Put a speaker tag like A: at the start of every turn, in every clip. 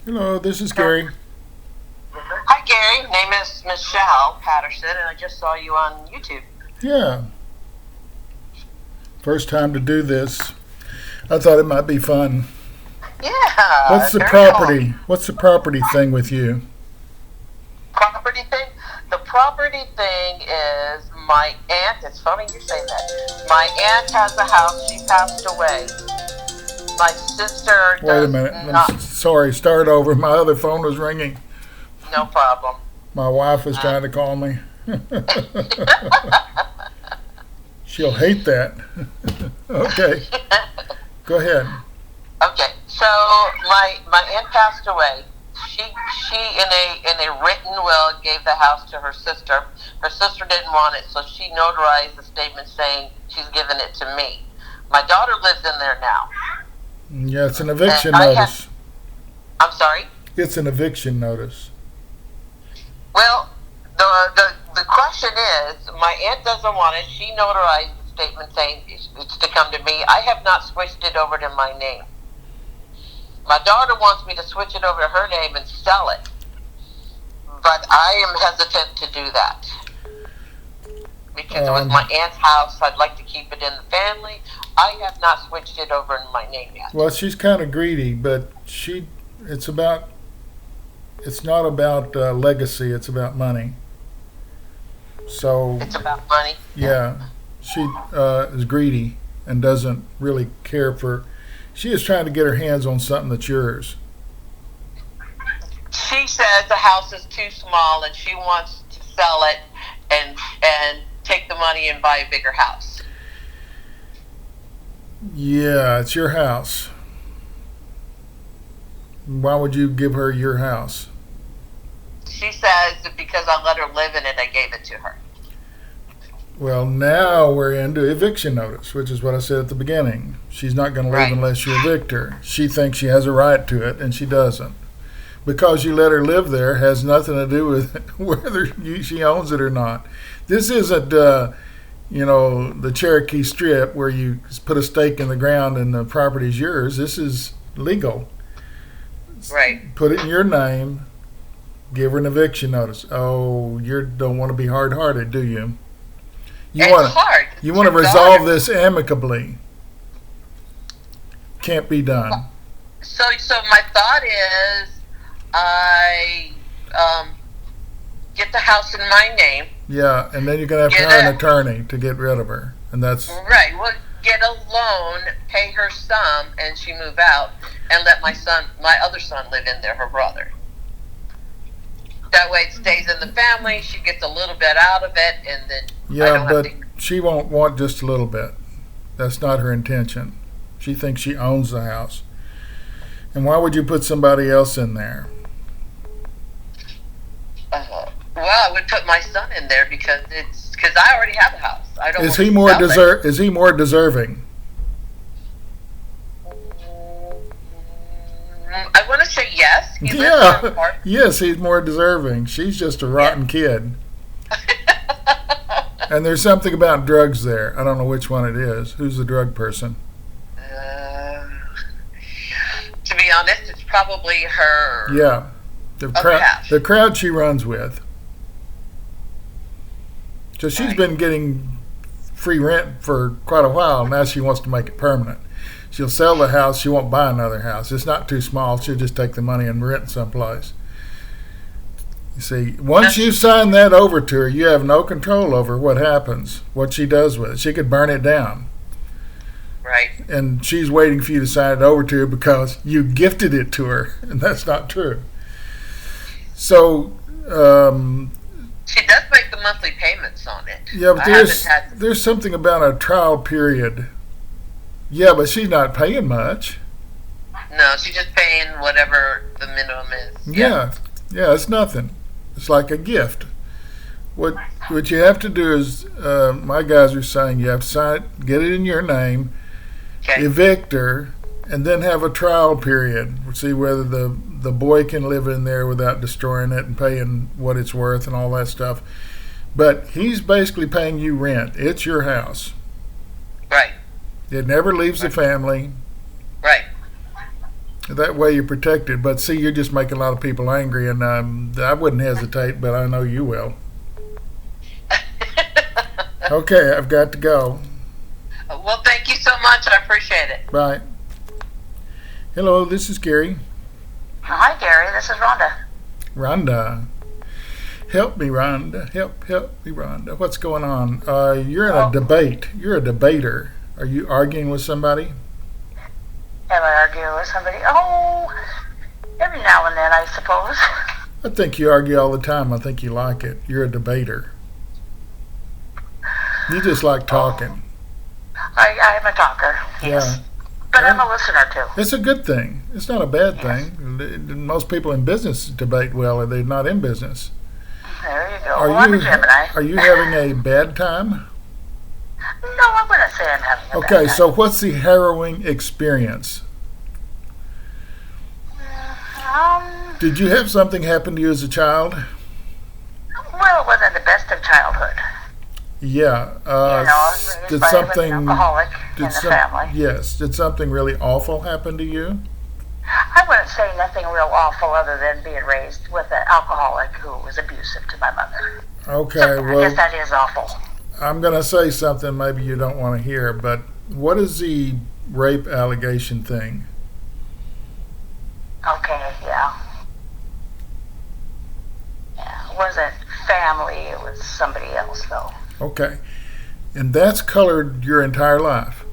A: Hello, this is Gary.
B: Hi, Gary. Name is Michelle Patterson, and I just saw you on YouTube.
A: Yeah, first time to do this. I thought it might be fun.
B: Yeah,
A: What's the
B: very cool.
A: property? What's the property thing with you?
B: Property thing? The property thing is my aunt. It's funny you say that. My aunt has a house. She passed away. My sister
A: Wait a
B: does
A: minute.
B: not.
A: Sorry. Start over. My other phone was ringing.
B: No problem.
A: My wife is
B: Uh,
A: trying to call me. She'll hate that. Okay, go ahead.
B: okay, so my aunt passed away. She she in a written will gave the house to her sister. Her sister didn't want it, so she notarized the statement saying she's given it to me. My daughter lives in there now,
A: Yeah, it's an
B: and
A: eviction
B: I have.
A: notice.
B: I'm sorry.
A: It's an eviction notice.
B: Well, the question is, my aunt doesn't want it. She notarized the statement saying it's to come to me. I have not switched it over to my name. My daughter wants me to switch it over to her name and sell it, but I am hesitant to do that because it was
A: Um,
B: my aunt's house. I'd like to keep it in the family. I have not switched it over in my name yet.
A: well, she's kind of greedy, but it's about. It's not about legacy. It's about money. So
B: It's about money.
A: yeah, she is greedy and doesn't really care for. She is trying to get her hands on something that's yours.
B: She says the house is too small and she wants to sell it and take the money and buy a bigger house.
A: Yeah, it's your house. Why would you give her your house?
B: She says that because I let her live in it, I gave it to her.
A: Well, now we're into eviction notice, which is what I said at the beginning. She's not going to leave
B: Right.
A: unless you evict her. She thinks she has a right to it, and she doesn't. Because you let her live there has nothing to do with whether she owns it or not. This isn't, the Cherokee Strip where you put a stake in the ground and the property's yours. This is legal.
B: Right.
A: Put it in your name. Give her an eviction notice. Oh, you don't want to be hard-hearted, do you? You
B: It's
A: want to
B: hard.
A: you
B: It's
A: want to
B: your
A: resolve
B: daughter.
A: this amicably. Can't be done.
B: So my thought is I get the house in my name.
A: Yeah, and then you're gonna have to
B: Get
A: hire an
B: a
A: attorney to get rid of her, and that's
B: right. Well, get a loan, pay her some, and she move out, and let my other son, live in there. Her brother. That way, it stays in the family. She gets a little bit out of it, and then I
A: yeah,
B: don't have
A: but
B: to.
A: she won't want just a little bit. That's not her intention. She thinks she owns the house. And why would you put somebody else in there?
B: Well, I would put my son in there because I already have a house. I don't
A: Is
B: want
A: he
B: to
A: more
B: sell it.
A: Is he more deserving?
B: I want to say yes. He lives in an
A: Yeah,
B: apartment.
A: yes, he's more deserving. She's just a
B: Yeah.
A: rotten kid. And there's something about drugs there. I don't know which one it is. Who's the drug person?
B: To be honest, it's probably her
A: Yeah,
B: other half.
A: the crowd she runs with. So she's
B: Right.
A: been getting free rent for quite a while. Now she wants to make it permanent. She'll sell the house. She won't buy another house. It's not too small. She'll just take the money and rent someplace. You see, once you sign that over to her, you have no control over what happens, what she does with it. She could burn it down.
B: Right.
A: And she's waiting for you to sign it over to her because you gifted it to her. And that's not true. So,
B: She does make the monthly payments on it.
A: yeah, but
B: I haven't had.
A: there's something about a trial period. Yeah, but she's not paying much.
B: No, she's just paying whatever the minimum is.
A: Yeah, yeah, it's nothing. It's like a gift. What what you have to do is, my guys are saying you have to sign it, get it in your name,
B: Okay.
A: evict her, and then have a trial period. See whether the boy can live in there without destroying it and paying what it's worth and all that stuff. But he's basically paying you rent. It's your house.
B: Right.
A: It never leaves the family.
B: Right.
A: That way you're protected. But see, you're just making a lot of people angry, and I wouldn't hesitate, but I know you will. Okay, I've got to go.
B: Well, thank you so much. I appreciate it.
A: Bye. Hello, this is Gary.
C: Hi, Gary. This is Rhonda.
A: Rhonda. Help me, Rhonda. Help me, Rhonda. What's going on? You're in a debate. You're a debater. Are you arguing with somebody?
C: Am I arguing with somebody? Oh, every now and then, I suppose.
A: I think you argue all the time. I think you like it. You're a debater. You just like talking.
C: I am a talker, yes.
A: Yeah.
C: But I'm a listener, too.
A: It's a good thing. It's not a bad thing. Most people in business debate well, or they're not in business.
C: There you go. I'm a Gemini.
A: Are you having a bad time?
C: No, I wouldn't say I'm having a bad time.
A: Okay, so what's the harrowing experience? Did you have something happen to you as a child?
C: Well, it wasn't the best of childhood.
A: Yeah.
C: I was raised by an alcoholic in the family.
A: Yes. Did something really awful happen to you?
C: I wouldn't say nothing real awful other than being raised with an alcoholic who was abusive to my mother.
A: Okay,
C: So
A: well,
C: I guess that is awful.
A: I'm going to say something maybe you don't want to hear, but what is the rape allegation thing?
C: Okay, yeah. Yeah, it wasn't family, it was somebody else, though.
A: Okay. And that's colored your entire life,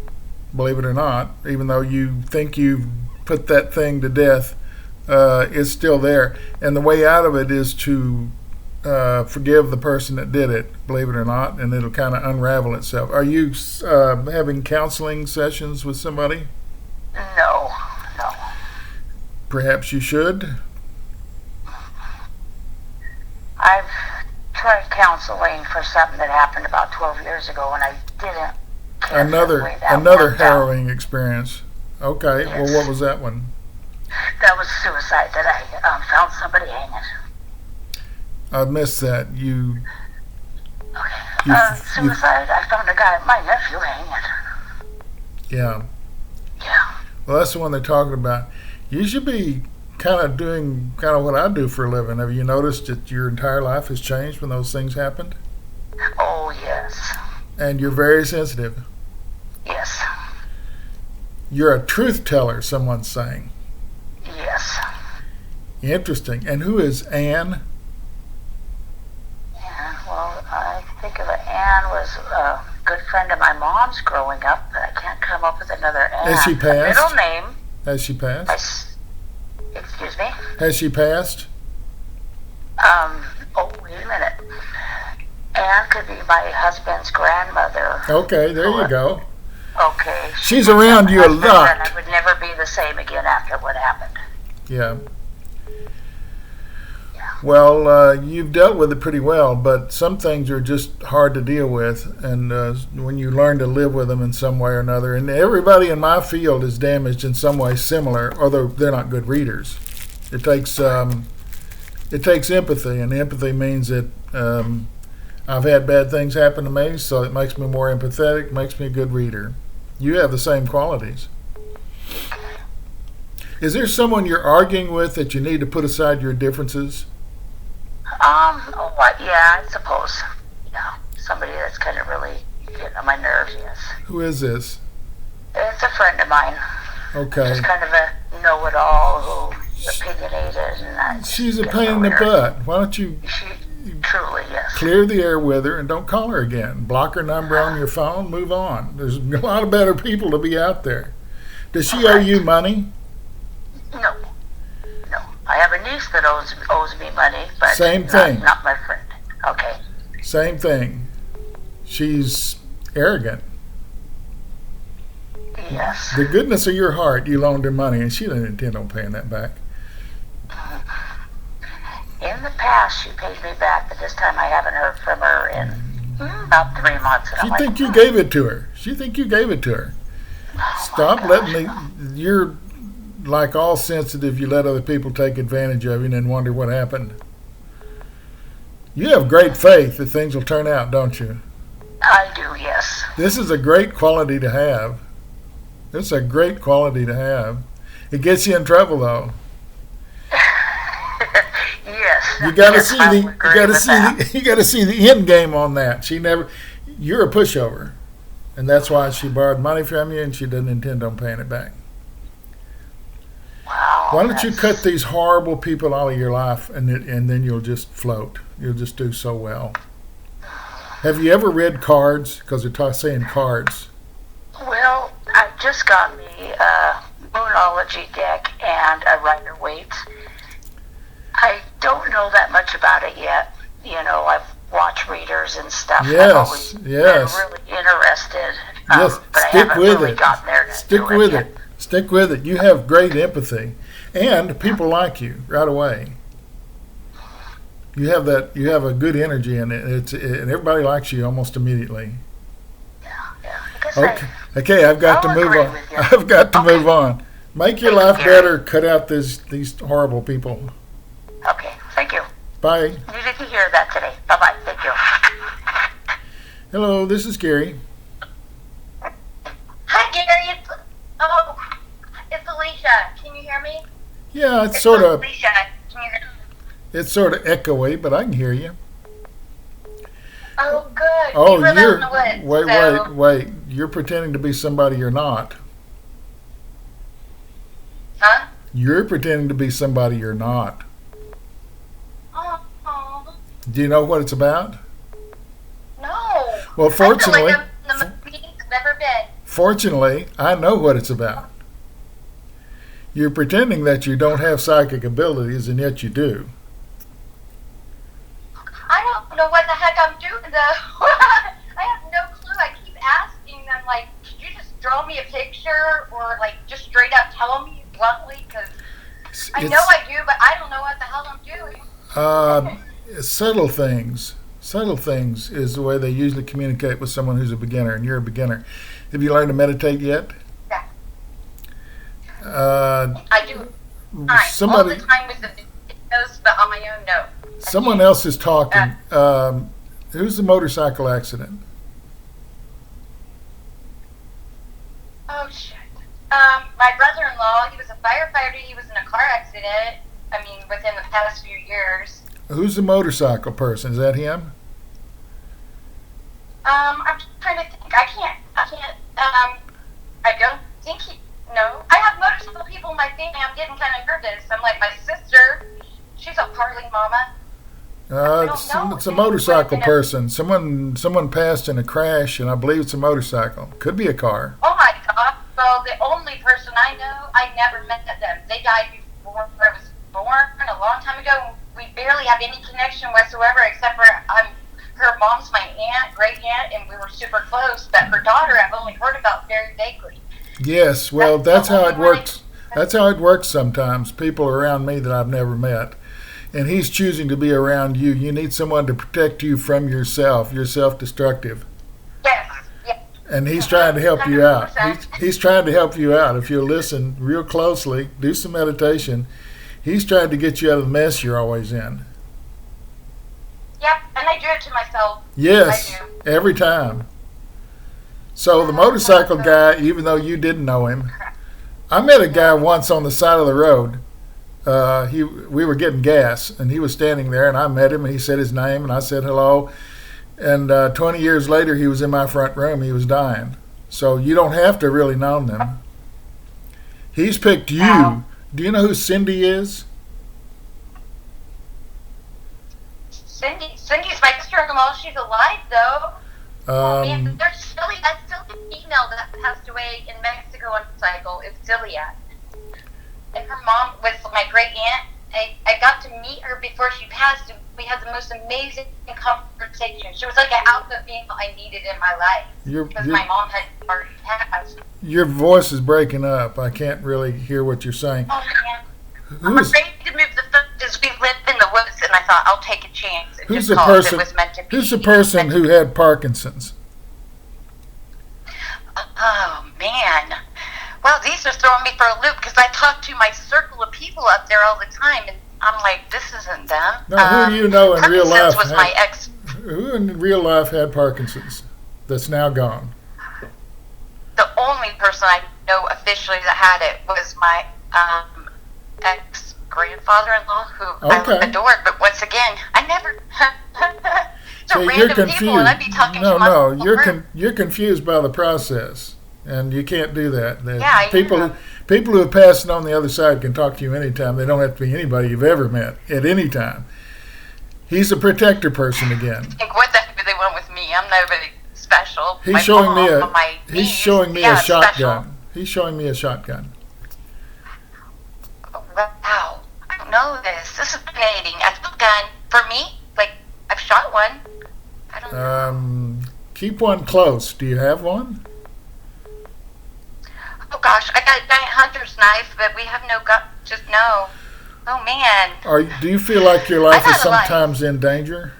A: believe it or not. Even though you think you've put that thing to death, it's still there. And the way out of it is to forgive the person that did it, believe it or not, and it'll kind of unravel itself. Are you having counseling sessions with somebody?
C: No.
A: Perhaps you should.
C: I've tried counseling for something that happened about 12 years ago, and I didn't care for the way that
A: Another
C: worked out.
A: harrowing experience. Okay,
C: Yes.
A: well, what was that one?
C: That was suicide that I found somebody hanging.
A: I missed that. You
C: Suicide, I found a guy, my nephew, hanging.
A: yeah.
C: Yeah.
A: Well, that's the one they're talking about. You should be kind of doing what I do for a living. Have you noticed that your entire life has changed when those things happened?
C: Oh, yes.
A: And you're very sensitive.
C: Yes.
A: You're a truth teller, someone's saying.
C: Yes.
A: Interesting. And who is Anne?
C: Yeah, well, I think of it. Anne was a good friend of my mom's growing up, but I can't come up with another Anne.
A: Has she passed?
C: A middle name.
A: Has she passed?
C: Excuse me?
A: Has she passed?
C: Oh, wait a minute. Anne could be my husband's grandmother.
A: Okay, there you go.
C: Okay.
A: She's around you a lot.
C: And I would never be the same again after what happened.
A: Yeah. Well, you've dealt with it pretty well, but some things are just hard to deal with, and when you learn to live with them in some way or another, and everybody in my field is damaged in some way similar, although they're not good readers. It takes empathy, and empathy means that I've had bad things happen to me, so it makes me more empathetic, makes me a good reader. You have the same qualities. Is there someone you're arguing with that you need to put aside your differences?
C: Yeah, I suppose. Yeah, somebody that's kind of really getting on my nerves, yes.
A: Who is this?
C: It's a friend of mine.
A: Okay.
C: She's kind of a know-it-all who's opinionated. And
A: She's a pain in the butt. Why don't you
C: truly, yes.
A: clear the air with her and don't call her again? Block her number on your phone, move on. There's a lot of better people to be out there. Does she owe you money?
C: No. I have a niece that owes me money, but
A: Same thing.
C: Not my friend. Okay.
A: Same thing. She's arrogant.
C: Yes.
A: The goodness of your heart, you loaned her money, and she didn't intend on paying that back.
C: In the past, she paid me back, but this time I haven't heard from her in about 3 months. And
A: She think you gave it to her. Stop letting you're like all sensitive, you let other people take advantage of you and then wonder what happened. You have great faith that things will turn out, don't you?
C: I do, yes.
A: This is a great quality to have. It's a great quality to have. It gets you in trouble, though.
C: Yes.
A: You got to
C: yes,
A: see
C: I
A: the.
C: would
A: You
C: agree
A: got to
C: with
A: see
C: that.
A: the. You got to see the end game on that. She never. You're a pushover, and that's why she borrowed money from you, and she doesn't intend on paying it back.
C: Wow.
A: Why don't you
C: that's-
A: cut these horrible people out of your life, and then you'll just float. You'll just do so well. Have you ever read cards? Because they're saying cards.
C: Well, I just got me a Moonology deck and a Rider-Waite. I don't know that much about it yet. You know, I've watched readers and stuff.
A: Yes,
C: I've always
A: yes.
C: been really interested.
A: Yes,
C: but I
A: stick
C: haven't
A: with
C: really
A: it.
C: gotten there to
A: Stick
C: do
A: with
C: yet.
A: it. Stick with it. You have great empathy, and people like you right away. You have that. You have a good energy in it. And everybody likes you almost immediately.
C: Yeah, I guess
A: Okay. Okay, I've got
C: I'll
A: to move
C: agree
A: on.
C: with you.
A: I've got to
C: Okay.
A: move on. Make your
C: Thank you,
A: life
C: Gary.
A: better. Cut out these horrible people.
C: Okay, thank you.
A: Bye.
C: Needed to hear that today. Bye-bye. Thank you.
A: Hello, this is Gary.
D: Hi, Gary. It's Alicia. Can you hear me?
A: Yeah, it's sort of
D: Alicia. Can you hear me?
A: it's sort of echoey, but I can hear you.
D: Oh, good.
A: Oh,
D: we live
A: you're
D: out in the
A: wait,
D: woods. so-
A: wait. You're pretending to be somebody you're not.
D: Huh?
A: You're pretending to be somebody you're not.
D: Oh,
A: Do you know what it's about?
D: no.
A: Well, fortunately,
D: I feel like I'm in the meeting's never been.
A: fortunately, I know what it's about. You're pretending that you don't have psychic abilities, and yet you do.
D: I don't know what the heck I'm doing, though. I have no clue. I keep asking them, like, could you just draw me a picture or, like, just straight up tell me bluntly? Because I know I do, but I don't know what the hell I'm doing.
A: Subtle things. Subtle things is the way they usually communicate with someone who's a beginner, and you're a beginner. Have you learned to meditate yet?
D: Yeah.
A: Uh,
D: I do. All
A: somebody,
D: the time with the videos, but on my own, no.
A: someone else is talking. Who's the motorcycle accident?
D: Oh, shit. My brother-in-law, he was a firefighter. He was in a car accident, I mean, within the past few years.
A: Who's the motorcycle person? Is that him?
D: I'm trying to think. I don't think no. I have motorcycle people in my family. I'm getting kind of nervous. I'm like, my sister, she's a parley mama.
A: It's a motorcycle person. Someone passed in a crash, and I believe it's a motorcycle. Could be a car.
D: Oh, my God. Well, the only person I know, I never met them. They died before I was born a long time ago. We barely have any connection whatsoever, except for her mom's my aunt, great aunt, and we were super close. But her daughter, I've only heard about very vaguely.
A: Yes, well, that's
D: That's the
A: how
D: only
A: it
D: one
A: works. That's how it works sometimes. People around me that I've never met. And he's choosing to be around you. You need someone to protect you from yourself. You're self-destructive.
D: Yes, yes.
A: And he's trying to help you out.
D: 100%.
A: He's trying to help you out. If you listen real closely, do some meditation, he's trying to get you out of the mess you're always in.
D: Yep, and I do it to myself.
A: Yes,
D: I do.
A: every time. So the motorcycle guy, even though you didn't know him, I met a guy once on the side of the road. We were getting gas, and he was standing there, and I met him, and he said his name, and I said hello. And 20 years later, he was in my front room. He was dying. So you don't have to really know them. He's picked you.
D: Wow.
A: Do you know who Cindy is?
D: Cindy's my sister-in-law. She's alive, though. Man, there's that's still the female that passed away in Mexico on a cycle. It's Celia. And her mom was my great aunt. I got to meet her before she passed, and we had the most amazing conversation. She was like an alpha female I needed in my life because my mom had already passed.
A: Your voice is breaking up. I can't really hear what you're saying.
D: Oh, man.
A: Who
D: I'm
A: is,
D: afraid to move the foot we live in the woods, and I thought I'll take a chance. And
A: who's
D: just
A: the
D: call it.
A: person?
D: It was meant to be.
A: Who's the person who had Parkinson's?
D: Oh, man. Well, these are throwing me for a loop because I talk to my circle of people up there all the time, and I'm like, this isn't them.
A: Now, who do you know in real
D: Parkinson's
A: life?
D: was my ex.
A: Who in real life had Parkinson's? That's now gone.
D: The only person I know officially that had it was my ex grandfather-in-law who
A: Okay.
D: I adored, but once again, I never.
A: So
D: to
A: you're
D: random
A: confused.
D: people, and I'd be talking
A: No,
D: to my
A: no,
D: whole
A: you're
D: group.
A: you're confused by the process, and you can't do that.
D: Yeah, I
A: people
D: am.
A: people who have passed it on the other side can talk to you anytime. They don't have to be anybody you've ever met at any time. He's a protector person again.
D: Like, what the heck do they want with me? I'm nobody special.
A: He's
D: My
A: showing me
D: mom, my
A: he's
D: niece,
A: showing me
D: yeah,
A: a shotgun.
D: special.
A: He's showing me a shotgun.
D: Oh, wow. I don't know this. This is fascinating. A gun for me? Like, I've shot one. I don't know.
A: Keep one close. Do you have one?
D: Oh, gosh. I got a giant hunter's knife, but we have no gun. Just no. Oh, man.
A: Do you feel like your life
D: I've
A: is
D: had a life.
A: sometimes in danger?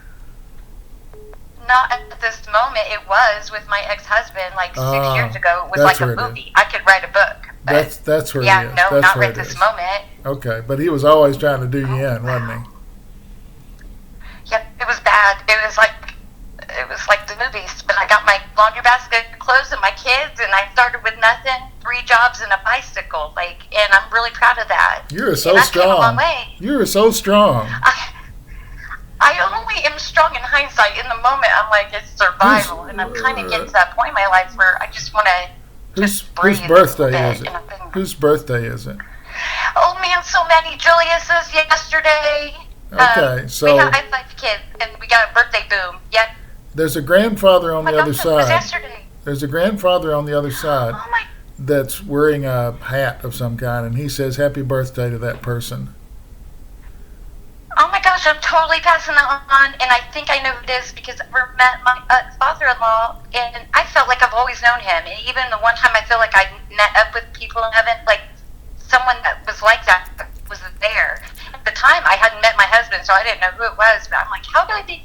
D: Not at this moment. It was with my ex-husband like 6 years ago. It was
A: that's
D: like a
A: where it
D: movie. I could write a book. But
A: That's where
D: yeah,
A: it is.
D: no,
A: That's
D: not
A: where
D: right
A: it
D: this
A: is.
D: moment.
A: Okay, but he was always trying to do you in, wasn't he?
D: Yep, it was bad. It was like the movies. But I got my laundry basket of clothes and my kids, and I started with nothing, 3 jobs and a bicycle. And I'm really proud of that.
A: You're so
D: and I came a long
A: strong.
D: way.
A: You're so strong.
D: I only am strong in hindsight. In the moment, I'm like, it's survival, and I'm kind of getting to that point in my life where I just want to just breathe.
A: Whose birthday
D: a
A: is
D: bit,
A: it?
D: and I've been-
A: Whose birthday is it?
D: Oh man, so many. Julius's yesterday.
A: Okay, so
D: I have 5 kids, and we got a birthday boom. Yep.
A: there's a grandfather on
D: Oh my
A: the other
D: gosh, it was
A: side.
D: yesterday.
A: There's a grandfather on the other side
D: Oh my.
A: that's wearing a hat of some kind, and he says happy birthday to that person.
D: Oh my gosh, I'm totally passing that on, and I think I know who it is because I met my father-in-law, and I felt like I've always known him. And even the one time I feel like I met up with people in heaven, like someone that was like that was there. At the time, I hadn't met my husband, so I didn't know who it was. But I'm like, how did I be?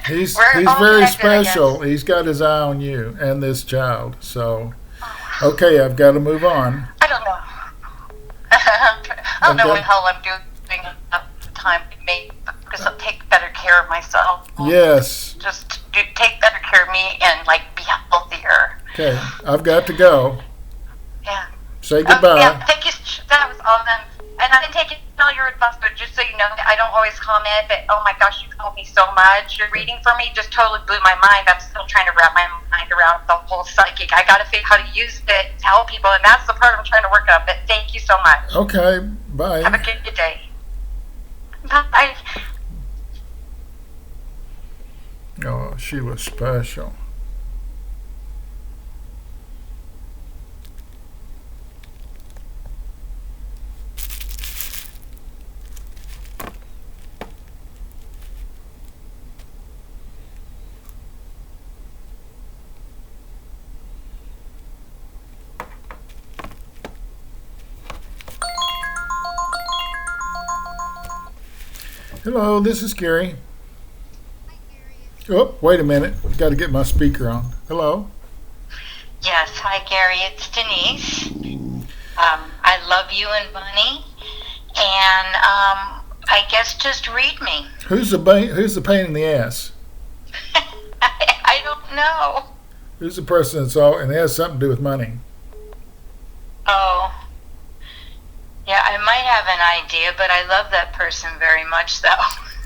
A: He's
D: We're all
A: very
D: connected, I guess.
A: special. He's got his eye on you and this child. So, okay, I've got to move on.
D: I don't know. I don't know
A: Okay.
D: what the hell I'm doing at the time. Maybe because I'll take better care of myself.
A: Yes.
D: Just take better care of me and like be healthier.
A: Okay, I've got to go.
D: Yeah.
A: Say goodbye.
D: Yeah. Thank you. That was awesome. And I've been taking all your advice, but just so you know, I don't always comment. But oh my gosh, you helped me so much. Your reading for me just totally blew my mind. I'm still trying to wrap my mind around the whole psychic. I got to figure out how to use it to help people, and that's the part I'm trying to work on. But thank you so much.
A: Okay, bye.
D: Have a good day. Bye.
A: Oh, she was special. Hello, this is Gary. Oh, wait a minute. I've got to get my speaker on. Hello.
E: Yes, hi Gary, it's Denise. I love you and Bunny, and I guess just read me.
A: Who's the pain in the ass?
E: I don't know.
A: Who's the person that's all and it has something to do with money?
E: Oh, yeah, I might have an idea, but I love that person very much, though.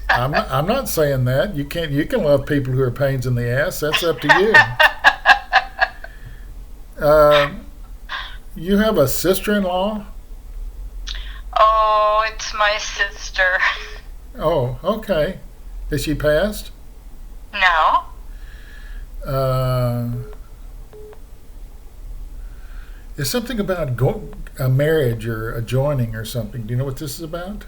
A: I'm not saying that. You can love people who are pains in the ass. That's up to you. You have a sister-in-law?
E: Oh, it's my sister.
A: Oh, okay. Is she passed?
E: No.
A: Is something about a marriage or a joining or something? Do you know what this is about?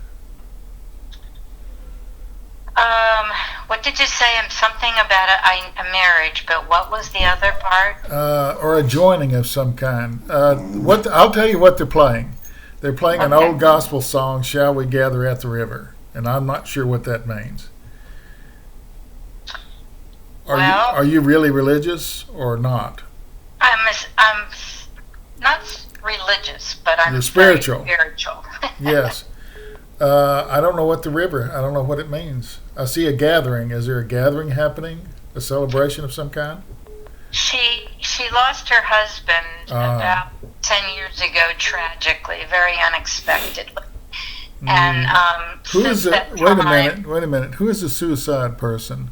E: What did you say? Something about a marriage, but what was the other part?
A: Or a joining of some kind. I'll tell you what they're playing. They're playing an
E: Okay.
A: old gospel song, "Shall We Gather at the River," and I'm not sure what that means. Are you really religious or not?
E: I'm not religious, but I'm
A: You're spiritual.
E: very spiritual.
A: Yes. I don't know what the river. I don't know what it means. I see a gathering. Is there a gathering happening? A celebration of some kind?
E: She lost her husband about 10 years ago, tragically, very unexpectedly. And
A: Who is
E: since
A: it?
E: that
A: Wait a
E: time,
A: minute. Who is the suicide person?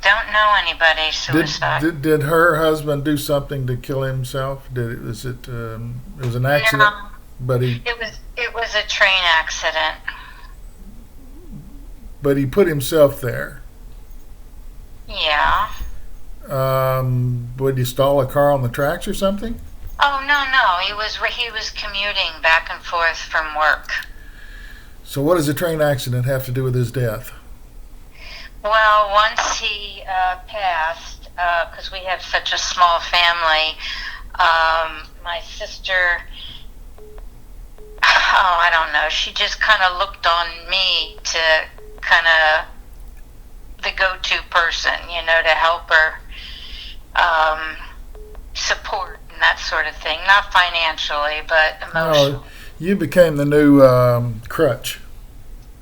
E: Don't know anybody suicide.
A: Did her husband do something to kill himself? It was an accident,
E: No,
A: but he
E: it was a train accident.
A: put himself there.
E: Yeah.
A: Would he stall a car on the tracks or something?
E: Oh no, he was commuting back and forth from work.
A: So what does a train accident have to do with his death?
E: Well, once he passed, because we have such a small family, my sister, I don't know, she just kind of looked on me to kind of the go-to person, to help her support and that sort of thing. Not financially, but emotionally.
A: Oh, you became the new crutch.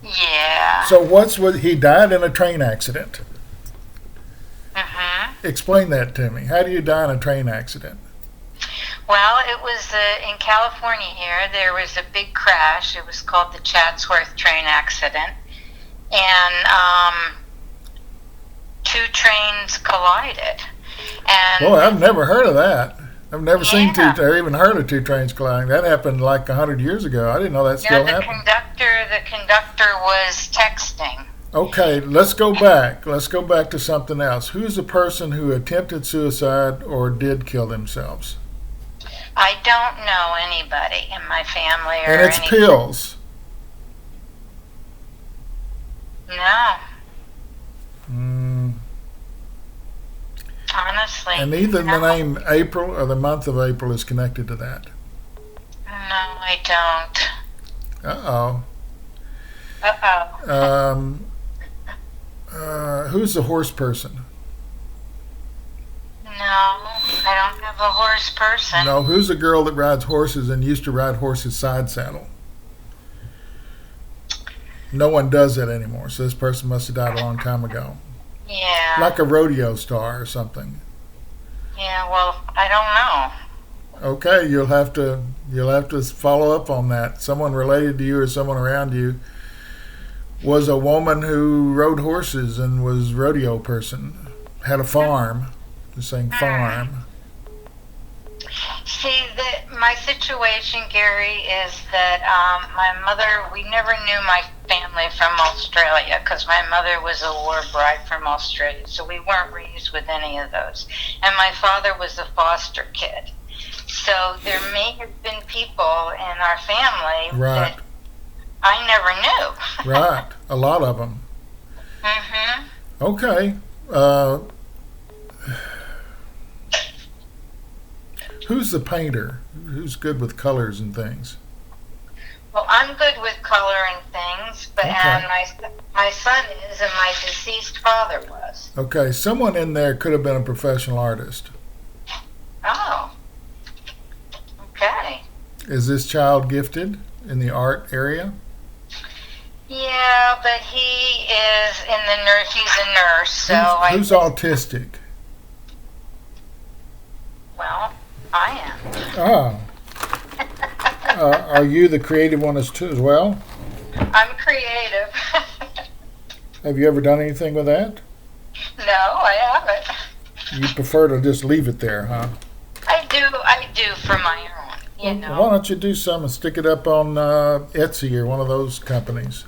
E: Yeah.
A: So he died in a train accident.
E: Mm-hmm.
A: Explain that to me. How do you die in a train accident?
E: Well, it was in California here. There was a big crash. It was called the Chatsworth train accident. And two trains collided. And
A: Boy, I've never heard of that. I've never seen
E: Yeah.
A: or even heard of two trains colliding. That happened like 100 years ago. I didn't know that still
E: the
A: happened.
E: conductor was texting.
A: Okay, let's go back. Let's go back to something else. Who's the person who attempted suicide or did kill themselves?
E: I don't know anybody in my family or
A: And it's
E: any.
A: pills.
E: No,
A: Mm.
E: honestly.
A: And either
E: no.
A: the name April or the month of April is connected to that.
E: No, I don't.
A: Uh-oh.
E: Uh-oh.
A: Who's the horse person?
E: No, I don't have a horse person.
A: No, who's the girl that rides horses and used to ride horses side saddle? No one does that anymore, so this person must have died a long time ago.
E: Yeah.
A: Like a rodeo star or something.
E: Yeah, well, I don't know.
A: Okay, you'll have to follow up on that. Someone related to you or someone around you was a woman who rode horses and was rodeo person. Had a farm. Just saying farm.
E: See, my situation, Gary, is that my mother, we never knew my family from Australia because my mother was a war bride from Australia, so we weren't raised with any of those. And my father was a foster kid. So there may have been people in our family
A: Right.
E: that I never knew.
A: Right. A lot of them.
E: Mm-hmm.
A: Okay. Who's the painter? Who's good with colors and things?
E: Well, I'm good with color and things, but
A: Okay.
E: and my son is, and my deceased father was.
A: Okay, someone in there could have been a professional artist.
E: Oh. Okay.
A: Is this child gifted in the art area?
E: Yeah, but he is in the nurse. He's a nurse, so
A: Who's autistic?
E: Well, I am.
A: Ah. Are you the creative one as well?
E: I'm creative.
A: Have you ever done anything with that?
E: No, I haven't.
A: You prefer to just leave it there, huh?
E: I do for my own. You know.
A: Why don't you do some and stick it up on Etsy or one of those companies?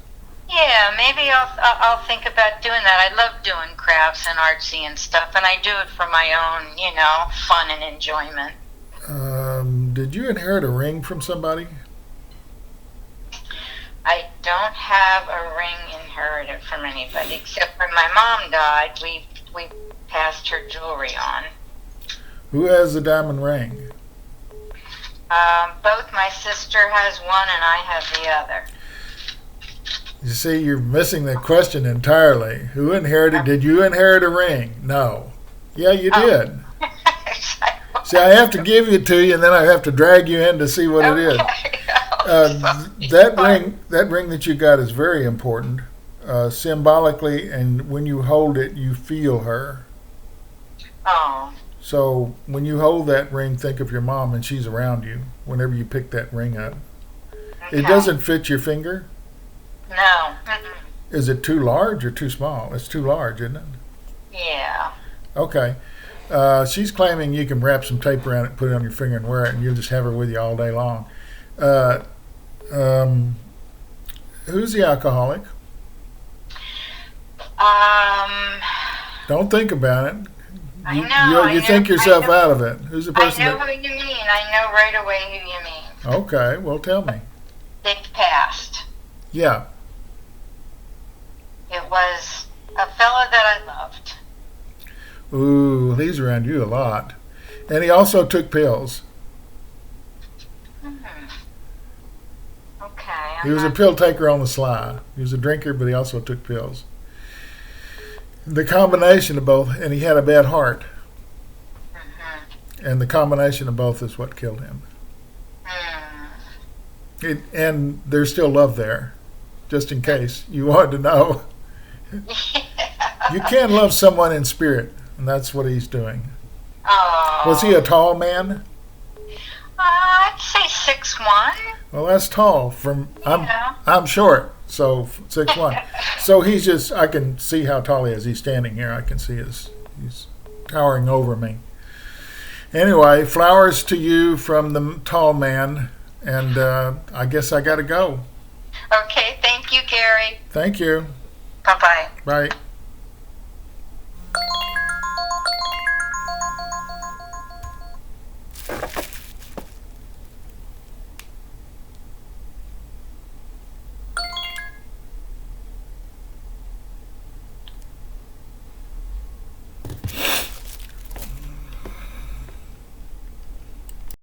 E: Yeah, maybe I'll think about doing that. I love doing crafts and artsy and stuff, and I do it for my own, fun and enjoyment.
A: Did you inherit a ring from somebody?
E: I don't have a ring inherited from anybody, except when my mom died, we passed her jewelry on.
A: Who has the diamond ring?
E: Both my sister has one and I have the other.
A: You see, you're missing the question entirely. Who inherited? Did you inherit a ring? No. Yeah, you did. See, I have to give it to you, and then I have to drag you in to see what it is. That ring that you got is very important, symbolically, and when you hold it, you feel her.
E: Oh.
A: So when you hold that ring, think of your mom, and she's around you whenever you pick that ring up.
E: Okay.
A: It doesn't fit your finger.
E: No. Mm-mm.
A: Is it too large or too small? It's too large, isn't it?
E: Yeah.
A: Okay. She's claiming you can wrap some tape around it, put it on your finger, and wear it, and you'll just have her with you all day long. Who's the alcoholic? Don't think about it.
E: I know.
A: You think yourself out of it. Who's the
E: I
A: person
E: know who you mean. I know right away who you mean.
A: Okay, well, tell me.
E: They've passed.
A: Yeah.
E: It was a fella that I loved.
A: Ooh, he's around you a lot. And he also took pills.
E: Okay.
A: He was a pill taker on the sly. He was a drinker, but he also took pills. The combination of both, and he had a bad heart. And the combination of both is what killed him. And there's still love there, just in case you wanted to know. You can love someone in spirit, and that's what he's doing.
E: Oh.
A: Was he a tall man?
E: I'd say 6'1".
A: Well, that's tall. I'm short, so 6'1". So he's just, I can see how tall he is. He's standing here. I can see he's towering over me. Anyway, flowers to you from the tall man, and I guess I got to go.
E: Okay, thank you, Gary.
A: Thank you.
E: Bye-bye.
A: Bye.